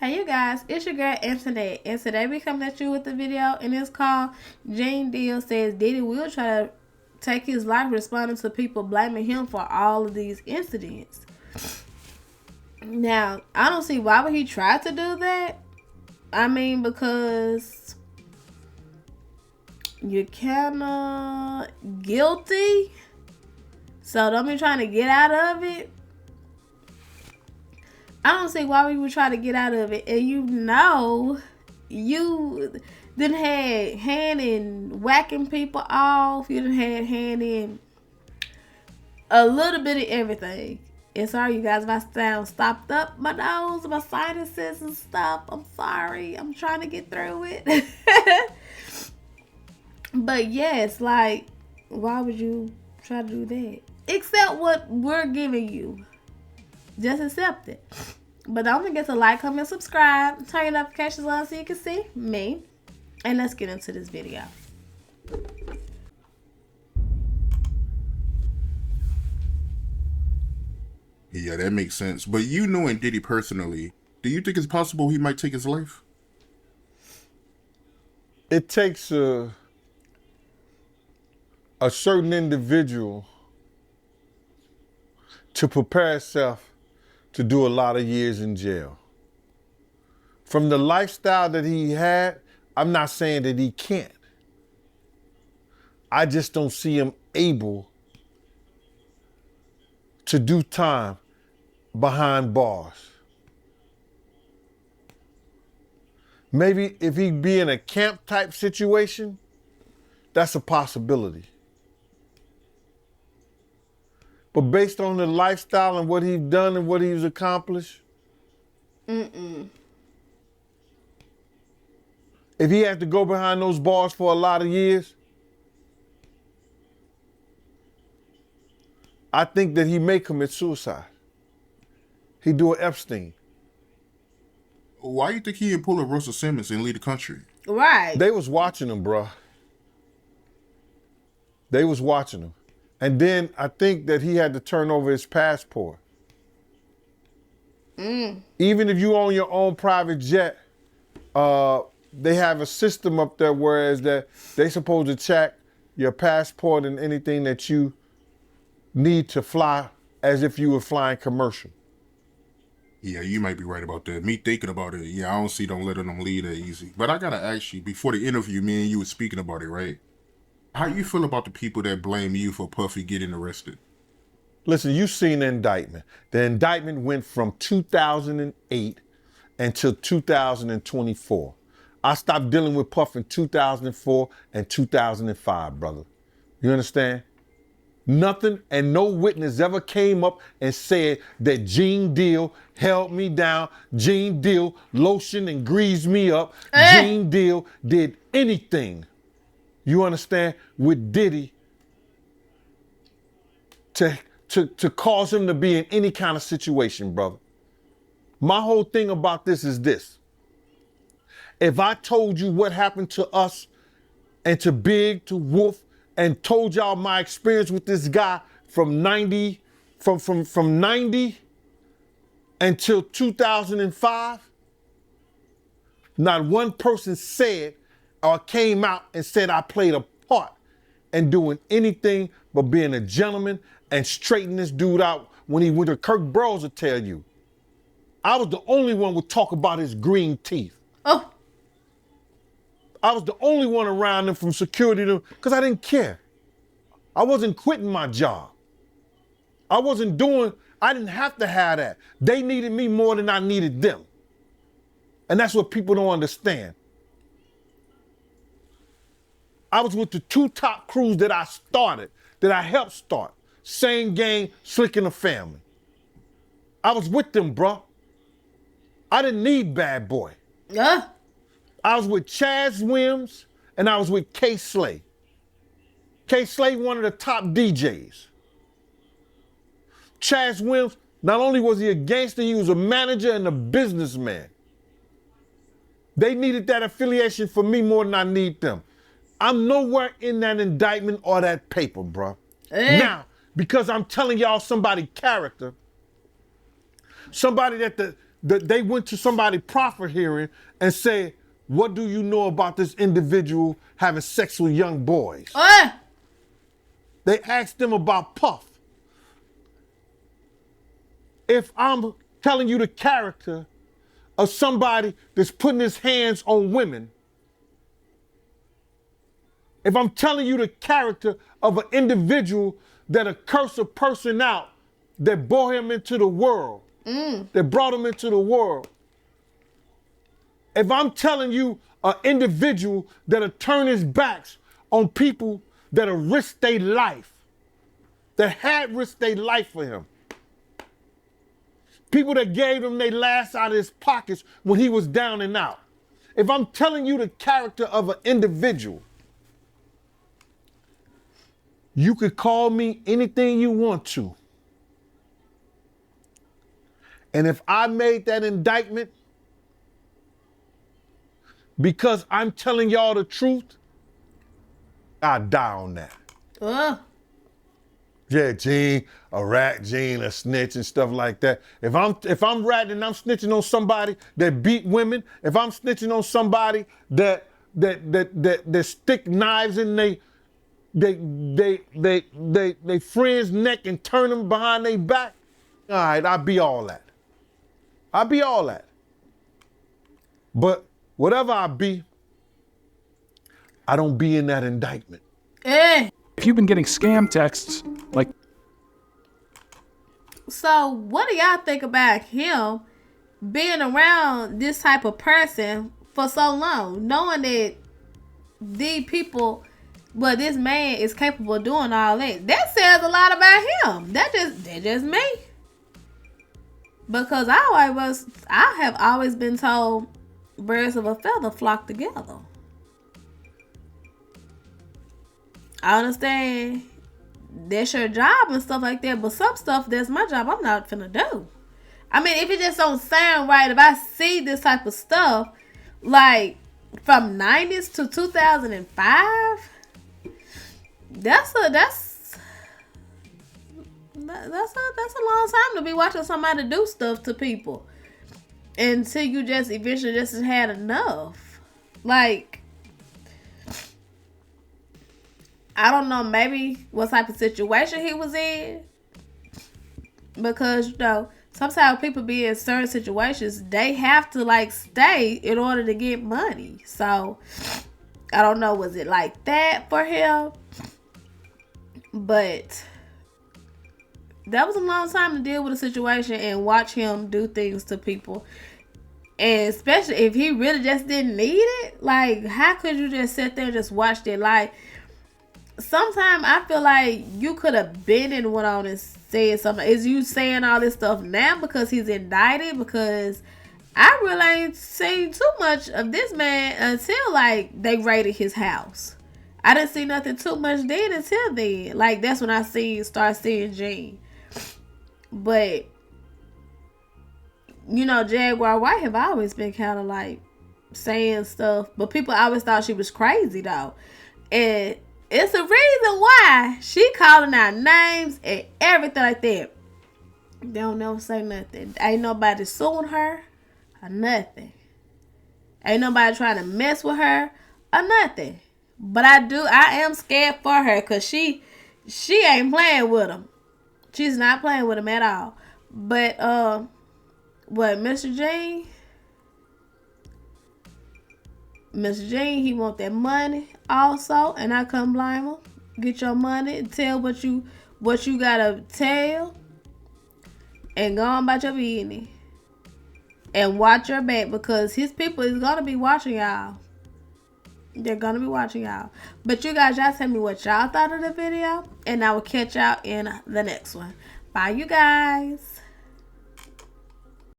Hey you guys, it's your girl Internet, and today we coming at you with a video, and it's called Gene Deal Says Diddy Will Try to Take His Life, responding to people blaming him for all of these incidents. Now, I don't see why would he try to do that. I mean, because you're kinda guilty, so don't be trying to get out of it. I don't see why we would try to get out of it. And you done had hand in whacking people off. You done had hand in a little bit of everything. And sorry, you guys, if I sound stopped up my nose, my sinuses and stuff. I'm sorry. I'm trying to get through it. But yes, like, why would you try to do that? Accept what we're giving you. Just accept it. But don't forget to like, comment, subscribe, turn your notifications on so you can see me. And let's get into this video. Yeah, that makes sense. But you knowing Diddy personally, do you think it's possible he might take his life? It takes a certain individual to prepare himself to do a lot of years in jail. From the lifestyle that he had, I'm not saying that he can't. I just don't see him able to do time behind bars. Maybe if he be in a camp type situation, that's a possibility. But based on the lifestyle and what he's done and what he's accomplished, if he had to go behind those bars for a lot of years, I think that he may commit suicide. He'd do an Epstein. Why do you think he didn't pull a Russell Simmons and leave the country? Right. They was watching him, bro. They was watching him. And then I think that he had to turn over his passport. Even if you own your own private jet, they have a system up there whereas that they supposed to check your passport and anything that you need to fly as if you were flying commercial. Yeah, you might be right about that. Me thinking about it, yeah, I don't see them letting them leave that easy. But I gotta ask you, before the interview, me and you were speaking about it, right? How you feel about the people that blame you for Puffy getting arrested? Listen, you've seen the indictment. The indictment went from 2008 until 2024. I stopped dealing with Puff in 2004 and 2005, brother. You understand? Nothing and no witness ever came up and said that Gene Deal held me down, Gene Deal lotioned and greased me up, Gene Deal did anything, you understand, with Diddy to cause him to be in any kind of situation, brother. My whole thing about this is this. If I told you what happened to us and to Big, to Wolf, and told y'all my experience with this guy from 90 until 2005, not one person said or came out and said I played a part in doing anything but being a gentleman and straightening this dude out when he went to Kirk Burroughs to tell you. I was the only one would talk about his green teeth. Oh. I was the only one around them from security because I didn't care. I wasn't quitting my job. I didn't have to have that. They needed me more than I needed them. And that's what people don't understand. I was with the two top crews that I helped start. Same Gang, Slick and the Family. I was with them, bro. I didn't need Bad Boy. I was with Chaz Williams and I was with K Slay. K Slay, one of the top DJs. Chaz Williams, not only was he a gangster, he was a manager and a businessman. They needed that affiliation for me more than I need them. I'm nowhere in that indictment or that paper, bro. Now, because I'm telling y'all somebody's character, somebody that they went to somebody proffer hearing and said, what do you know about this individual having sex with young boys? They asked them about Puff. If I'm telling you the character of somebody that's putting his hands on women, if I'm telling you the character of an individual that'll curse a person out that brought him into the world, that brought him into the world, if I'm telling you an individual that'll turn his backs on people that'll risk their life, that had risked their life for him, people that gave him their last out of his pockets when he was down and out. If I'm telling you the character of an individual, you could call me anything you want to. And if I made that indictment because I'm telling y'all the truth, I'd die on that. Yeah, Gene, a rat, Gene, a snitch and stuff like that. If I'm ratting and I'm snitching on somebody that beat women, if I'm snitching on somebody that stick knives in they friend's neck and turn them behind their back, all right, I'll be all that. I'll be all that. But whatever I be, I don't be in that indictment. If you've been getting scam texts, like... So, what do y'all think about him being around this type of person for so long, knowing that these people, well, this man is capable of doing all that? That says a lot about him. That's just me. Because I have always been told birds of a feather flock together. I understand that's your job and stuff like that, but some stuff that's my job I'm not finna do. I mean, if it just don't sound right, if I see this type of stuff, like from 90s to 2005, that's a long time to be watching somebody do stuff to people until you just eventually just had enough. Like, I don't know, maybe what type of situation he was in. Because, you know, sometimes people be in certain situations, they have to, like, stay in order to get money. So, I don't know, was it like that for him? But that was a long time to deal with a situation and watch him do things to people. And especially if he really just didn't need it. Like, how could you just sit there and just watch that? Like, sometimes I feel like you could have been and went on and said something. Is you saying all this stuff now because he's indicted? Because I really ain't seen too much of this man until, like, they raided his house. I didn't see nothing too much then until then. Like, that's when I start seeing Gene. But, you know, Jaguar White have always been kind of, like, saying stuff. But people always thought she was crazy, though. And it's the reason why she calling out names and everything like that. They don't never say nothing. Ain't nobody suing her or nothing. Ain't nobody trying to mess with her or nothing. But I am scared for her because she ain't playing with him. She's not playing with him at all. But, Mr. Gene? Mr. Gene, he want that money also, and I couldn't blame him. Get your money, tell what you gotta tell, and go on about your business. And watch your back, because his people is gonna be watching y'all. They're gonna be watching y'all. But you guys, y'all tell me what y'all thought of the video, and I will catch y'all in the next one. Bye, you guys.